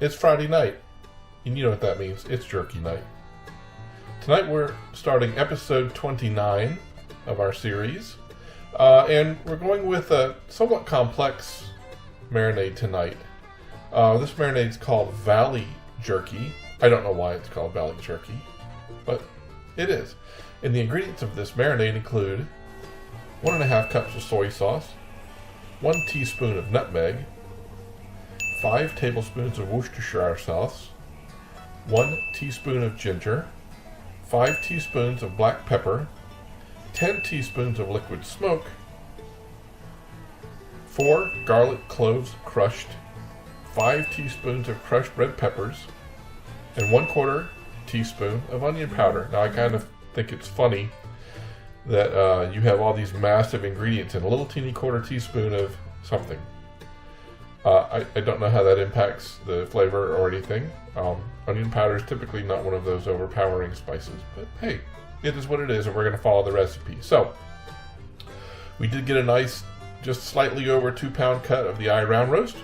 It's Friday night, and you know what that means. It's jerky night. Tonight we're starting episode 29 of our series, and we're going with a somewhat complex marinade tonight. This marinade is called Valley Jerky. I don't know why it's called Valley Jerky, but it is. And the ingredients of this marinade include 1.5 cups of soy sauce, 1 teaspoon of nutmeg, 5 tablespoons of Worcestershire sauce, 1 teaspoon of ginger, 5 teaspoons of black pepper, 10 teaspoons of liquid smoke, 4 garlic cloves crushed, 5 teaspoons of crushed red peppers, and 1/4 teaspoon of onion powder. Now I kind of think it's funny that you have all these massive ingredients in a little teeny 1/4 teaspoon of something. I don't know how that impacts the flavor or anything. Onion powder is typically not one of those overpowering spices, but hey, it is what it is, and we're going to follow the recipe. So, we did get a nice, just slightly over 2-pound cut of the eye round roast.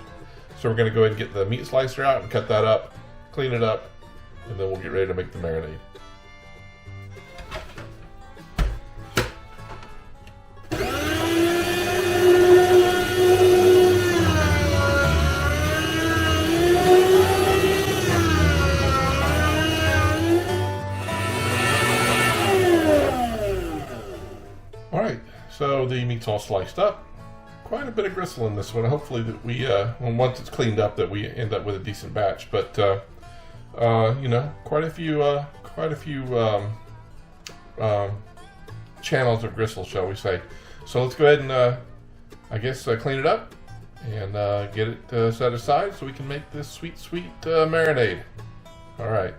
So we're going to go ahead and get the meat slicer out and cut that up, clean it up, and then we'll get ready to make the marinade. Alright, so the meat's all sliced up. Quite a bit of gristle in this one. Hopefully that we, once it's cleaned up, that we end up with a decent batch. But you know, quite a few channels of gristle, shall we say? So let's go ahead and, I guess, clean it up and get it set aside so we can make this sweet marinade. All right.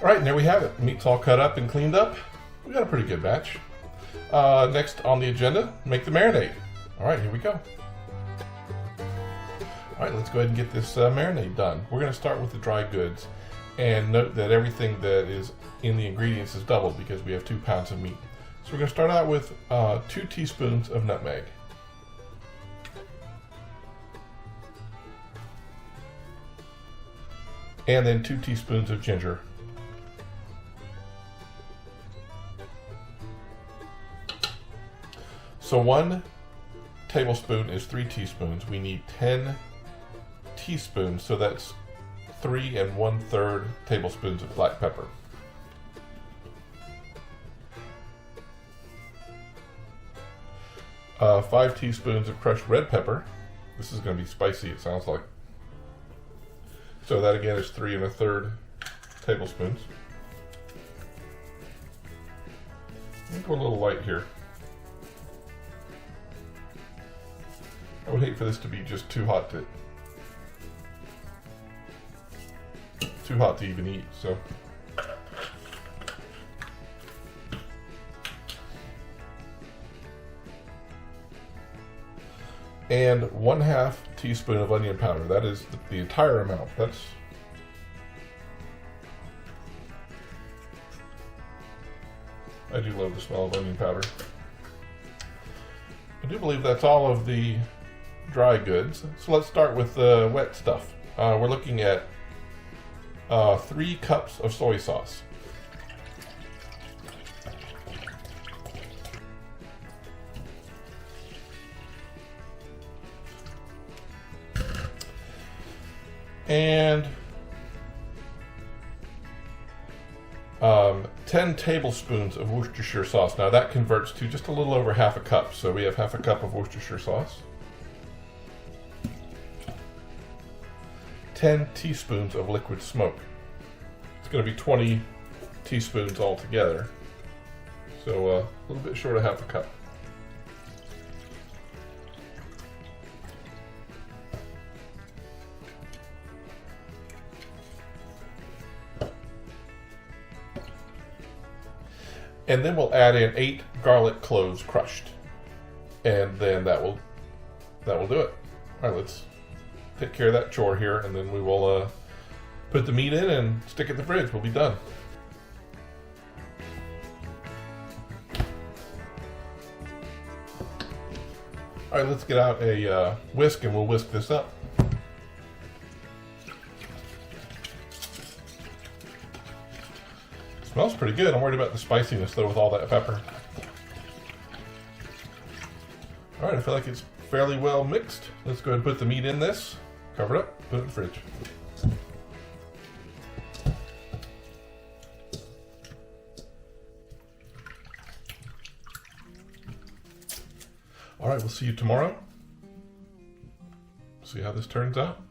Alright, and there we have it. Meat's all cut up and cleaned up. We got a pretty good batch. Next on the agenda, make the marinade. Alright, here we go. Alright, let's go ahead and get this marinade done. We're going to start with the dry goods. And note that everything that is in the ingredients is doubled because we have 2 pounds of meat. So we're going to start out with 2 teaspoons of nutmeg. And then 2 teaspoons of ginger. So 1 tablespoon is 3 teaspoons. We need 10 teaspoons, so that's 3 1/3 tablespoons of black pepper. Uh, 5 teaspoons of crushed red pepper. This is going to be spicy, it sounds like. So that again is 3 1/3 tablespoons. I'm going to go a little light here. I would hate for this to be just too hot to even eat, so. And 1/2 teaspoon of onion powder. That is the entire amount. I do love the smell of onion powder. I do believe that's all of the dry goods. So let's start with the wet stuff. We're looking at 3 cups of soy sauce. And 10 tablespoons of Worcestershire sauce. Now that converts to just a little over 1/2 cup. So we have 1/2 cup of Worcestershire sauce. 10 teaspoons of liquid smoke. It's going to be 20 teaspoons altogether. So a little bit short of 1/2 cup. And then we'll add in 8 garlic cloves crushed. and then that will do it. All right, let's take care of that chore here, and then we will put the meat in and stick it in the fridge. We'll be done. All right, let's get out a whisk and we'll whisk this up. Smells pretty good. I'm worried about the spiciness though with all that pepper. All right, I feel like it's fairly well mixed. Let's go ahead and put the meat in this, cover it up, put it in the fridge. All right, we'll see you tomorrow. See how this turns out.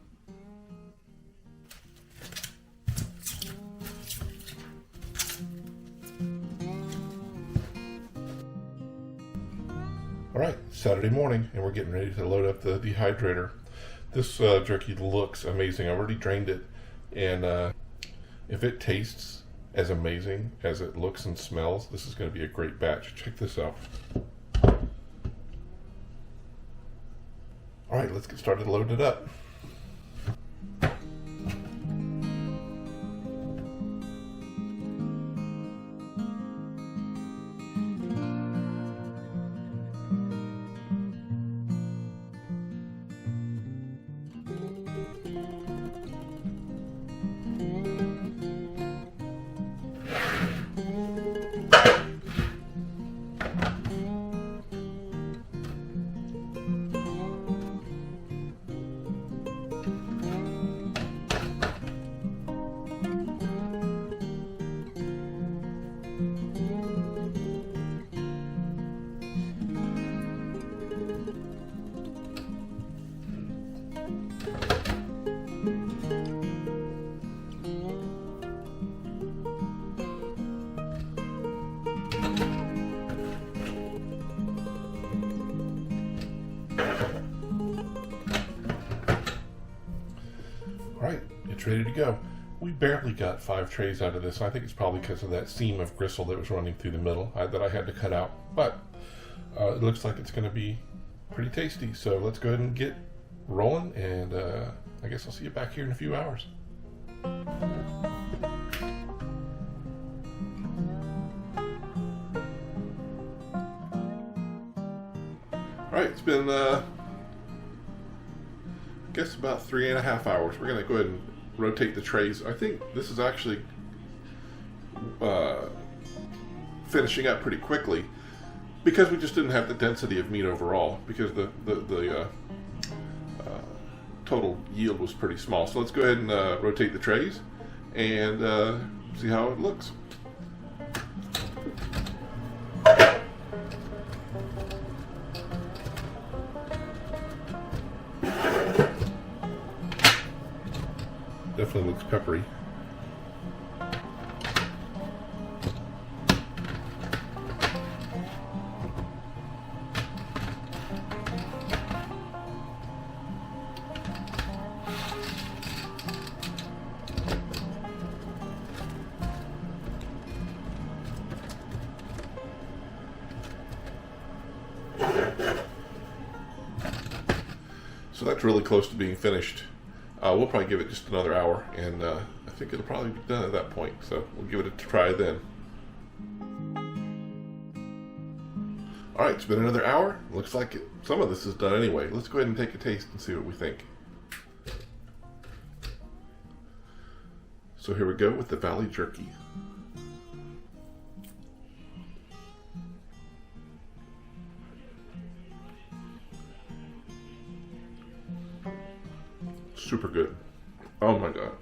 All right, Saturday morning, and we're getting ready to load up the dehydrator. This jerky looks amazing. I've already drained it, and if it tastes as amazing as it looks and smells, this is going to be a great batch. Check this out. All right, let's get started loading it up. Right, it's ready to go. We barely got 5 trays out of this. I think it's probably because of that seam of gristle that was running through the middle that I had to cut out. But it looks like it's going to be pretty tasty. So let's go ahead and get rolling, and I guess I'll see you back here in a few hours. All right, it's been I guess about 3.5 hours. We're going to go ahead and rotate the trays. I think this is actually finishing up pretty quickly because we just didn't have the density of meat overall, because the total yield was pretty small. So let's go ahead and rotate the trays and see how it looks. Definitely looks peppery. So that's really close to being finished. We'll probably give it just another hour, and I think it'll probably be done at that point. So we'll give it a try then. All right, it's been another hour. Looks like some of this is done anyway. Let's go ahead and take a taste and see what we think. So here we go with the Valley Jerky. Super good. Oh my god.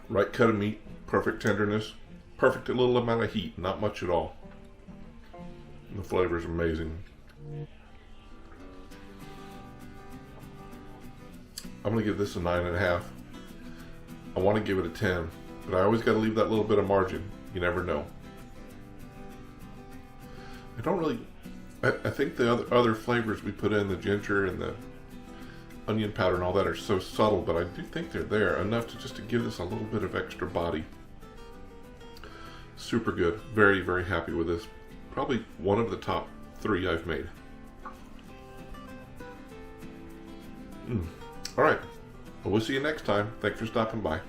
Right cut of meat, perfect tenderness, perfect little amount of heat, not much at all. And the flavor is amazing. I'm gonna give this a 9.5. I want to give it a 10, but I always got to leave that little bit of margin. You never know. I don't really. I think the other flavors we put in, the ginger and the onion powder and all that, are so subtle, but I do think they're there enough to just to give this a little bit of extra body. Super good. Very, very happy with this. Probably one of the top 3 I've made. All right. Well, we'll see you next time. Thanks for stopping by.